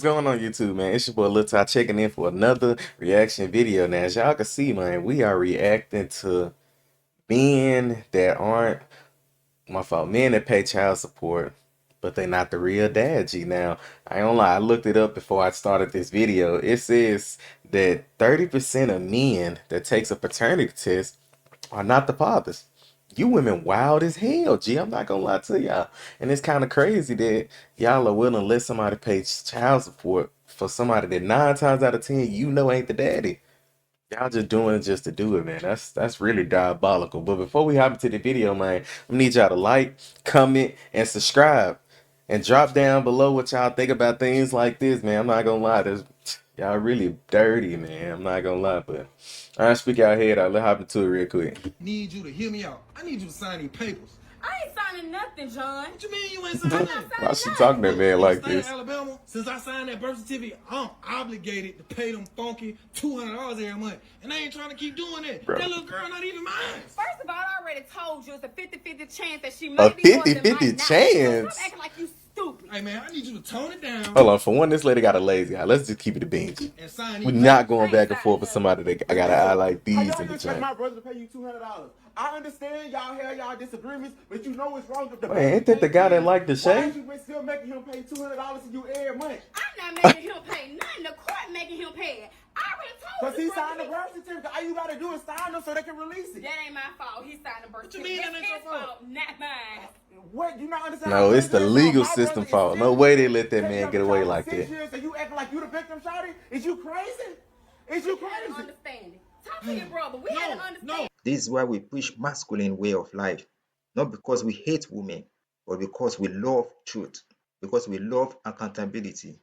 going on YouTube, man? It's your boy Lil Ty checking in for another reaction video. Now, as y'all can see, man, we are reacting to men that aren't, my fault, men that pay child support, but they not the real dad, G. Now, I ain't gonna lie, I looked it up before I started this video. It says that 30% of men that takes a paternity test are not the fathers. You women wild as hell, G. I'm not gonna lie to y'all. And it's kind of crazy that y'all are willing to let somebody pay child support for somebody that 9 times out of 10 you know ain't the daddy. Y'all just doing it just to do it, man. That's really diabolical. But before we hop into the video, man, I need y'all to like, comment, and subscribe. And drop down below what y'all think about things like this, man. I'm not gonna lie, y'all really dirty, man. I'm not gonna lie, but I speak out here. Let's hop into it real quick. Need you to hear me out. I need you to sign these papers. I ain't signing nothing, John. What you mean you ain't signing nothing? Why she talking to that man like this? Alabama, since I signed that birth certificate, I'm obligated to pay them funky $200 every month. And I ain't trying to keep doing that. Bro. That little girl not even mine. First of all, I already told you it's a 50-50 chance that she A might be yours and 50-50 might not. chance? Stop acting like you stupid. Hey man, I need you to tone it down. Hold on, for one, this lady got a lazy eye. Let's just keep it a beans. And sign We're these not papers. going back and forth with somebody that got an eye like these How in y'all the gonna expect chat. my brother to pay you $200? I understand y'all have y'all disagreements, but you know what's wrong with the Man, ain't that the guy that like the Why shade? is you still making him pay $200 to you every month? I'm not making him pay nothing. The court making him pay it. I already told Because you. he signed the birth certificate. All you gotta do is sign them so they can release it. That ain't my fault. He signed the birth What you mean certificate. that ain't It's your his fault? fault, not mine. What? You not understand? No, it's the legal My system brother is fault. No 6 way they years. let that Take man your get away child like 6 that. years and you acting like you the victim, shawty? Is you crazy? Is you We had an crazy? understanding. Talk to your brother. We had an understanding. This is why we preach masculine way of life. Not because we hate women, but because we love truth, because we love accountability,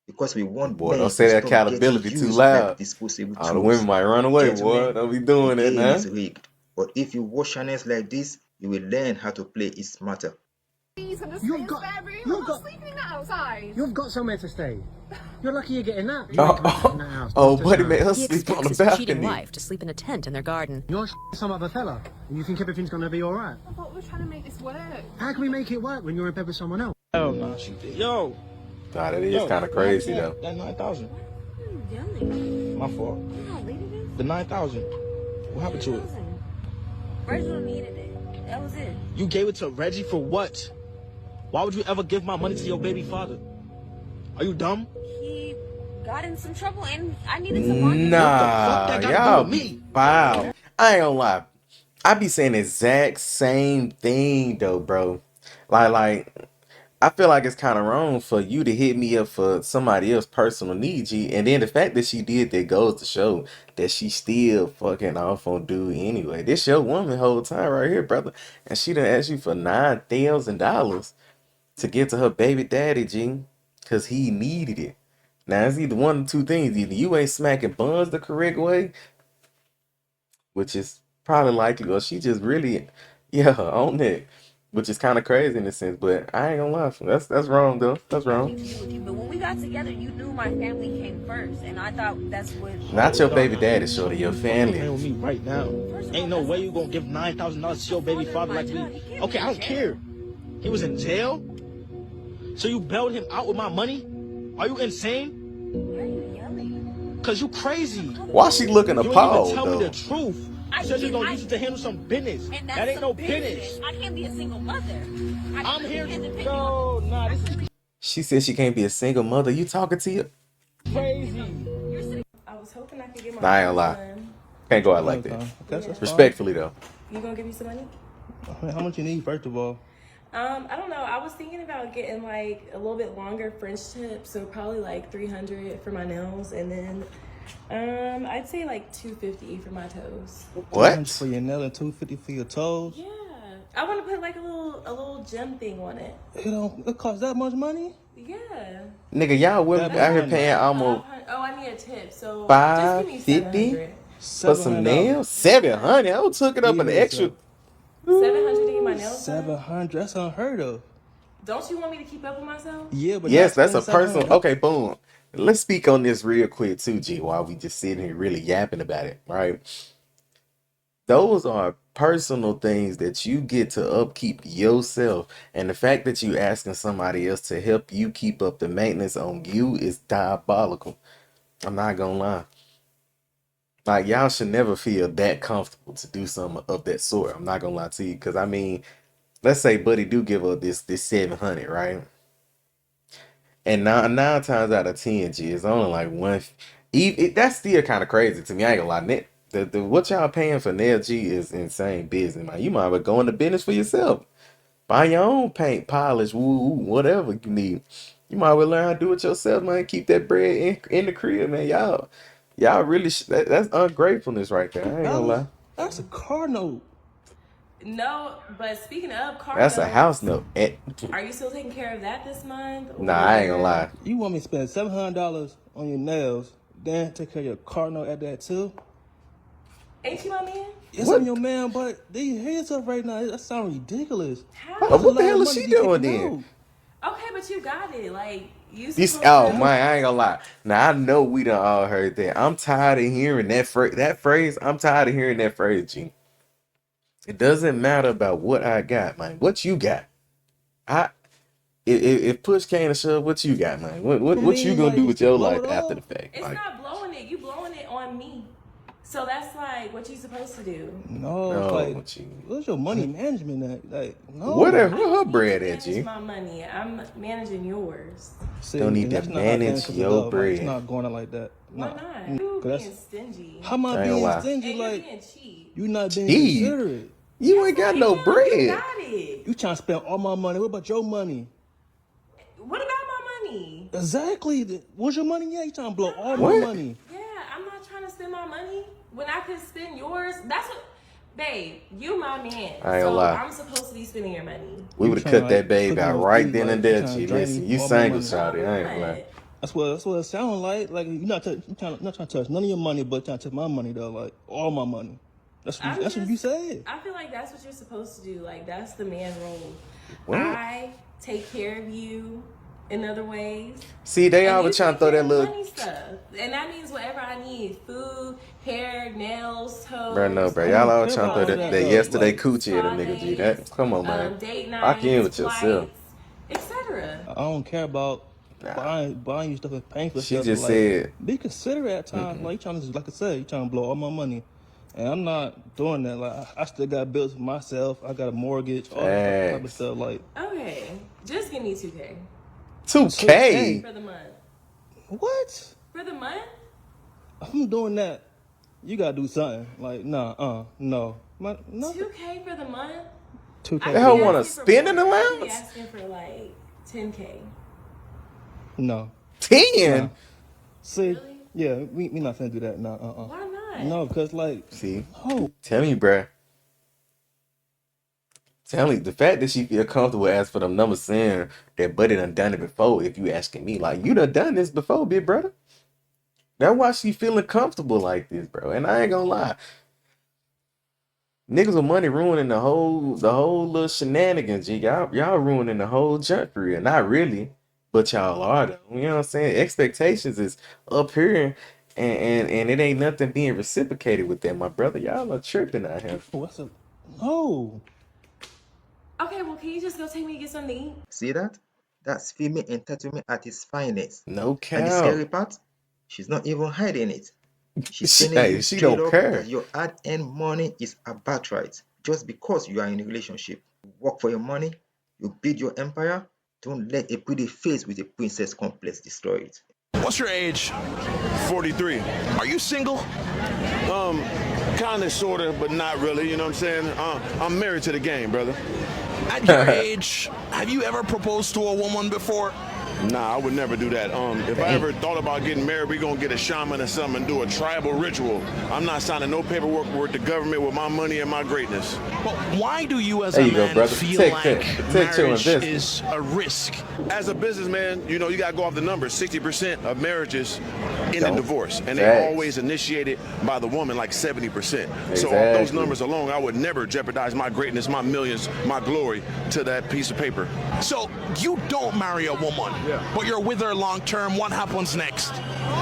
because we want Boy, don't men say to that stop getting accountability too used like loud. disposable All the women tools. might run away, boy. Gentlemen, Don't be the doing that game now. is rigged. But if you wash your hands like this, you will learn how to play it smarter. You've got somewhere to stay. You're lucky you're getting that. You ain't coming back in that house. Oh, Not buddy to made her He sleep on expects the his cheating balcony. wife to sleep in a tent in their garden. You're some other fella, and you think everything's gonna be alright. I thought we were trying to make this work. How can we make it work when you're in bed with someone else? Hell no, she did. Yo, Nah, that is kind of crazy, though. That 9,000. Yelling. My fault. You know, leave it. The 9,000. What happened to it? Reginald needed it. That was it. You gave it to Reggie for what? Why would you ever give my money to your baby father? Are you dumb? He got in some trouble and I needed some money. Nah, that gotta do y'all with be me? foul. I ain't gonna lie. I be saying the exact same thing, though, bro. Like, I feel like it's kind of wrong for you to hit me up for somebody else's personal needs, G. And then the fact that she did that goes to show that she still fucking off on dude anyway. This your woman whole time right here, brother. And she done asked you for $9,000 to get to her baby daddy, G. Because he needed it. Now, it's either one of two things. Either you ain't smacking buns the correct way, which is probably likely, or she just really, yeah, on it. Which is kind of crazy in a sense, but I ain't gonna lie. That's wrong, though. That's I wrong. need to be with you. But when we got together, you knew my family came first. And I thought that's what... Not your baby daddy, shorty, your Playing family. with me right now. Ain't no way you gonna give $9,000 to your baby father like me. Okay, I don't care. He was in jail? So you bailed him out with my money? Are you insane? Why are you yelling? Cause you crazy. Why she looking You ain't even appalled, tell me though? the truth. You said you're gonna use it to handle some business. And That ain't some no business. I can't be a single mother. I'm here to go. Nah, this is She said she can't be a single mother. You talking to you? crazy. I was hoping I could get my Nah, I ain't gonna lie. done. Can't go out like that. Okay, that's fine. Respectfully, though. You gonna give me some money? How much you need, first of all? I don't know. I was thinking about getting like a little bit longer French tips, so probably like 300 for my nails, and then I'd say like 250 for my toes. What? For your nail and 250 for your toes? Yeah, I want to put like a little gem thing on it. It costs that much money? Yeah. Nigga, y'all women out here paying almost Oh, I need a tip, so just give me 550 $700. for some nails. 700. I took it up an extra. 700 to get my nails done? 700. That's unheard of. Don't you want me to keep up with myself? Yeah, but Yes, not that's a personal. 700. Okay, boom. Let's speak on this real quick too, G, while we just sitting here really yapping about it, right? Those are personal things that you get to upkeep yourself, and the fact that you asking somebody else to help you keep up the maintenance on you is diabolical. I'm not gonna lie. Like, y'all should never feel that comfortable to do something of that sort. I'm not gonna lie to you, because I mean, let's say Buddy do give her this 700, right? And nine times out of 10, G, it's only like one. That's still kind of crazy to me. I ain't gonna lie. What y'all paying for nail, G, is insane business, man. You might as well go into business for yourself. Buy your own paint, polish, whatever you need. You might as well learn how to do it yourself, man. Keep that bread in the crib, man. Y'all really, that's ungratefulness right there. I ain't gonna lie. That's a car note. No, but speaking of car That's a notes, house note. are you still taking care of that this month? Nah, I ain't gonna or- lie. You want me to spend $700 on your nails, then take care of your car note at that too? Ain't you my man? Yes, What? I'm your man, but they hear yourself right now. That sounds ridiculous. How? Oh, what the hell is she doing then? Okay, but you got it. Like, you This, supposed oh to... man, I ain't gonna lie. Now I know we done all heard that. I'm tired of hearing that phrase. I'm tired of hearing that phrase, G. It doesn't matter about what I got, man. What you got? If push came to shove, what you got, man? What you gonna do with your blow life it after up? the fact? It's Like, not blowing it. You blowing it on me. So that's like what you supposed to do. No, no, it's like, what you? what's your money management at? Like, no. Where I her don't bread need to at, G? manage my money. I'm managing yours. See, Don't need and to that's not how manage things could be your done. Like, bread. it's not going out like that. Why Nah. not? You 'Cause that's- being stingy. How am I I ain't being gonna lie. stingy? And you're Like, being cheap. you not being Cheap? considerate. You ain't got no You bread. got it. You trying to spend all my money. What about your money? What about my money? Exactly. What's your money? Yeah, you trying to blow all What? my money. Yeah, I'm not trying to spend my money when I could spend yours. That's what, babe. You my man. I ain't So gonna lie. I'm supposed to be spending your money. We You would have tryna, cut that like, babe put me out on right speed, then like, and you there, tryna G. drain Listen, me you all my single, money. shawty. I ain't gonna lie. That's what it sounds like. Like, you're not trying to touch none of your money, but trying to take my money though. Like, all my money. That's what you said. I feel like that's what you're supposed to do. Like, that's the man role. What? I take care of you in other ways. See, they And always you trying to throw take that care of little. money stuff. And that means whatever I need. Food, hair, nails, toes. Bro, no, bro. I Y'all don't always care trying to throw about that, all that that, yesterday like, coochie at a nigga, G. That, come on, man. Date Lock in nights, with yourself. etc. I don't care about buying you stuff and paying for She stuff. just like, said- be considerate at times. Like, you trying to, like I said, you trying to blow all my money. And I'm not doing that. Like, I still got bills for myself. I got a mortgage, all that type of stuff. Like, Okay, just give me 2K 2K? for the month. what? For the month? If I'm doing that, you gotta do something. Like, no. No. 2K for the month? 2K. The hell I'd be wanna asking for spend an more. I'd be allowance? asking for like 10K. No. 10? See, Really? yeah, we not finna do that. No, Why not? No, because like, See? oh, Tell me, bruh. Tell me, the fact that she feel comfortable asking for them numbers saying that Buddy done it before, if you asking me, like, you done this before, big brother. That's why she feeling comfortable like this, bro. And I ain't gonna lie. Niggas with money ruining the whole little shenanigans, G. Y'all ruining the whole junk for real. Not really, but y'all are though. You know what I'm saying? Expectations is up here, and it ain't nothing being reciprocated with that, my brother. Y'all are tripping out here. what's up? No. Okay, well, can you just go take me to get something to eat? See that? That's female entitlement at its finest. No And the scary cap. part, she's not even hiding it. She's telling Hey, you she straight don't up care. that your hard-earned money is a birthright. Just because you are in a relationship, you work for your money, you build your empire. Don't let a pretty face with a princess complex destroy it. What's your age? 43. Are you single? Kind of, sort of, but not really, you know what I'm saying? I'm married to the game, brother. At your age, have you ever proposed to a woman before? Nah, I would never do that. If I ever thought about getting married, we gonna get a shaman or something and do a tribal ritual. I'm not signing no paperwork with the government with my money and my greatness. But why do you as There a you go, man brother. feel Take like your marriage investment. is a risk? As a businessman, you know, you gotta go off the numbers. 60% of marriages end in Don't. divorce, and Facts. they're always initiated by the woman, like 70%. So off those Exactly. numbers alone, I would never jeopardize my greatness, my millions, my glory to that piece of paper. So you don't marry a woman, but you're with her long term. What happens next?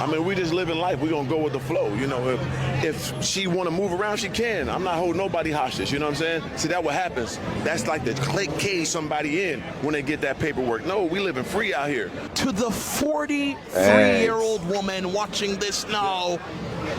I mean, we just living life. We gonna go with the flow. You know, if she want to move around, she can. I'm not holding nobody hostage. You know what I'm saying? See, that what happens. That's like the cage somebody in when they get that paperwork. No, we living free out here. To the 43-year-old woman watching this now,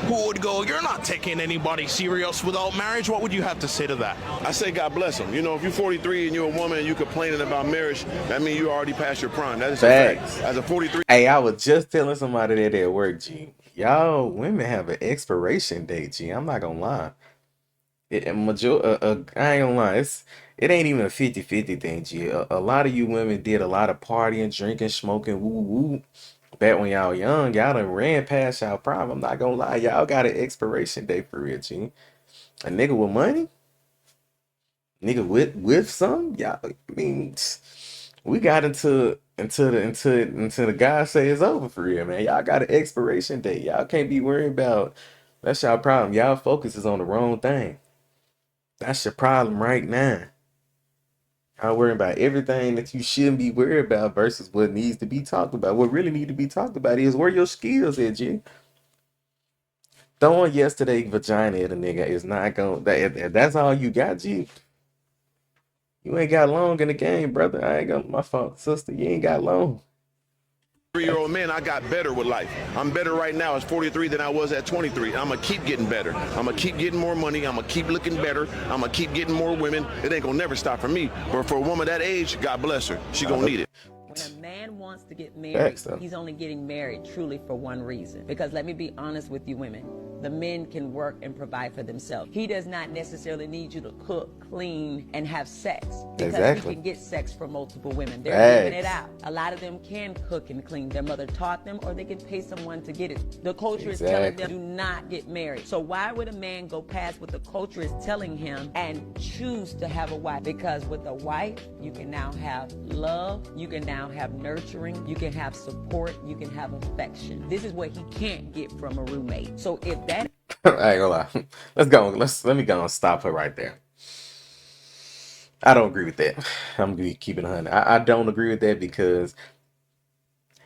who would go, you're not taking anybody serious without marriage, what would you have to say to that? I say God bless them. You know, if you're 43 and you're a woman and you complaining about marriage, that means you already past your prime. That is a fact. As a 43. Hey, I was just telling somebody that at work, G. Y'all women have an expiration date, G. I'm not gonna lie. I ain't gonna lie. It ain't even a 50-50 thing, G. A lot of you women did a lot of partying, drinking, smoking, woo woo. Back when y'all young, y'all done ran past y'all prime. I'm not gonna lie. Y'all got an expiration date for real, G. A nigga with money? Nigga with some? Y'all, I mean, we got into the guy say it's over for real, man. Y'all got an expiration date. Y'all can't be worried about. That's y'all problem. Y'all focus is on the wrong thing. That's your problem right now. Y'all worrying about everything that you shouldn't be worried about versus what needs to be talked about. What really need to be talked about is where your skills at, G. Throwing yesterday vagina at a nigga is not going. That's all you got, G. You ain't got long in the game, brother. I ain't got my fault, sister. You ain't got long. 3-year-old man, I got better with life. I'm better right now as 43 than I was at 23. I'm gonna keep getting better. I'm gonna keep getting more money. I'm gonna keep looking better. I'm gonna keep getting more women. It ain't gonna never stop for me. But for a woman that age, God bless her. She gonna need it. When a man wants to get married, he's only getting married truly for one reason. Because let me be honest with you women, the men can work and provide for themselves. He does not necessarily need you to cook, clean, and have sex. Because he can get sex from multiple women. They're giving it out. A lot of them can cook and clean. Their mother taught them, or they can pay someone to get it. The culture is telling them, do not get married. So why would a man go past what the culture is telling him and choose to have a wife? Because with a wife, you can now have love, you can now have nurturing, you can have support, you can have affection. This is what he can't get from a roommate. So if that I ain't gonna lie. Let's go. Let me go and stop her right there. I don't agree with that. I'm gonna be keeping 100. I don't agree with that because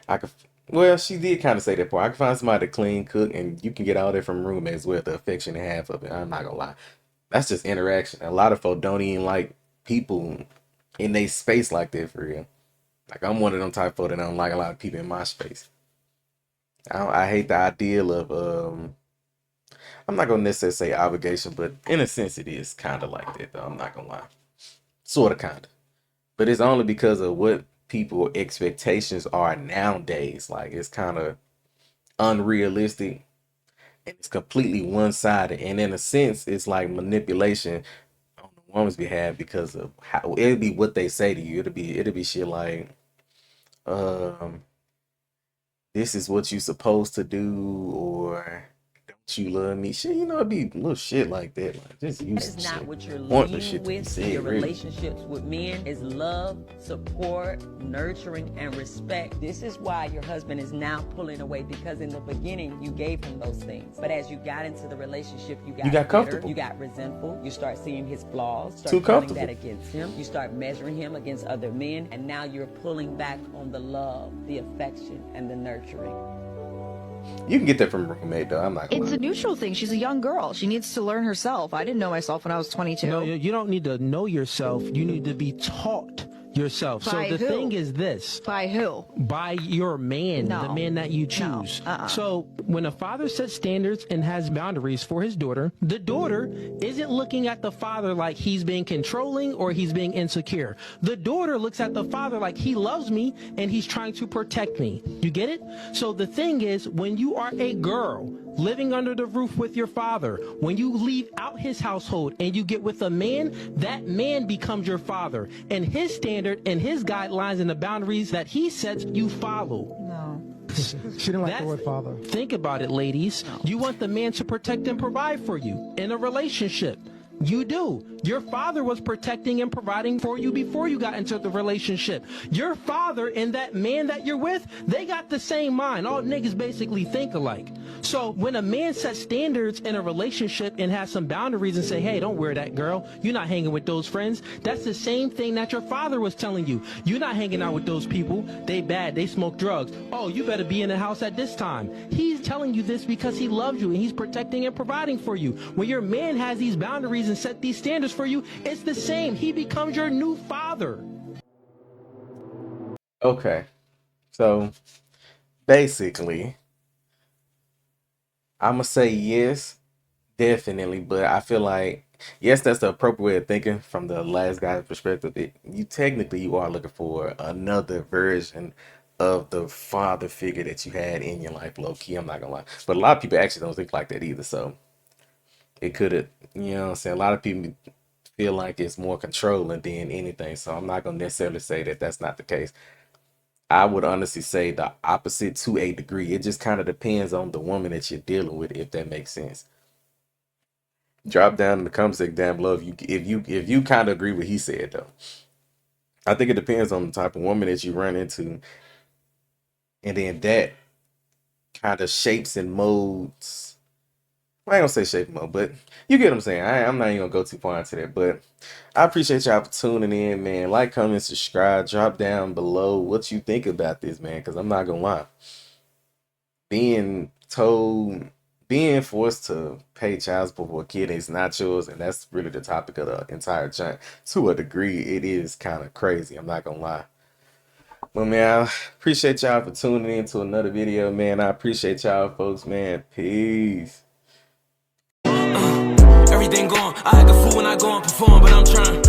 I could. Well, she did kind of say that part. I can find somebody to clean, cook, and you can get all that from roommates with the affection and half of it. I'm not gonna lie. That's just interaction. A lot of folks don't even like people in their space like that for real. Like I'm one of them type of that I don't like a lot of people in my space. I hate the ideal of I'm not gonna necessarily say obligation, but in a sense it is kind of like that though. I'm not gonna lie. Sort of, kind of. But it's only because of what people expectations are nowadays. Like it's kind of unrealistic and it's completely one-sided. And in a sense, it's like manipulation on the woman's behalf because of how it'll be what they say to you. It'll be shit like, this is what you supposed to do, or don't you love me? Shit, you know, it'd be little shit like that. Like just use that is not shit. what you're Want the leading shit to be with said, in your really. relationships with men is love, support, nurturing, and respect. This is why your husband is now pulling away, because in the beginning you gave him those things. But as you got into the relationship, you got bitter, comfortable. you got resentful, you start seeing his flaws, start Too counting comfortable. that against him, you start measuring him against other men, and now you're pulling back on the love, the affection, and the nurturing. You can get that from a roommate though. I'm not gonna It's lie. a neutral thing. She's a young girl. She needs to learn herself. I didn't know myself when I was 22. No, you don't need to know yourself. You need to be taught yourself. By So the who? thing is this. By who? By your man, No. the man that you choose. No. So when a father sets standards and has boundaries for his daughter, the daughter isn't looking at the father like he's being controlling or he's being insecure. The daughter looks at the father like he loves me and he's trying to protect me. You get it? So the thing is, when you are a girl living under the roof with your father, when you leave out his household and you get with a man, that man becomes your father. And his standard and his guidelines and the boundaries that he sets, you follow. No. She didn't like the word father. Think about it, ladies. You want the man to protect and provide for you in a relationship. You do. Your father was protecting and providing for you before you got into the relationship. Your father and that man that you're with, they got the same mind. All niggas basically think alike. So when a man sets standards in a relationship and has some boundaries and say, hey, don't wear that, girl, you're not hanging with those friends, that's the same thing that your father was telling you. You're not hanging out with those people. They bad. They smoke drugs. Oh, you better be in the house at this time. He's telling you this because he loves you and he's protecting and providing for you. When your man has these boundaries and set these standards for you, it's the same. He becomes your new father. Okay. So basically, I'm going to say yes, definitely. But I feel like, yes, that's the appropriate way of thinking from the last guy's perspective. You are looking for another version of the father figure that you had in your life, low key. I'm not going to lie. But a lot of people actually don't think like that either. So it could have, you know what I'm saying? A lot of people feel like it's more controlling than anything. So I'm not going to necessarily say that that's not the case. I would honestly say the opposite to a degree. It just kind of depends on the woman that you're dealing with, if that makes sense. Drop down in the comment section down below if you kind of agree with what he said though. I think it depends on the type of woman that you run into, and then that kind of shapes and molds. Well, I ain't gonna say shape and mold, but you get what I'm saying. I'm not even gonna go too far into that, but I appreciate y'all for tuning in, man. Like, comment, subscribe, drop down below what you think about this, man, because I'm not gonna lie. Being forced to pay child support for a kid is not yours, and that's really the topic of the entire chat. To a degree, it is kind of crazy. I'm not gonna lie. But man, I appreciate y'all for tuning in to another video, man. I appreciate y'all, folks, man. Peace. Everything gone. I act a fool when I go and perform, but I'm trying.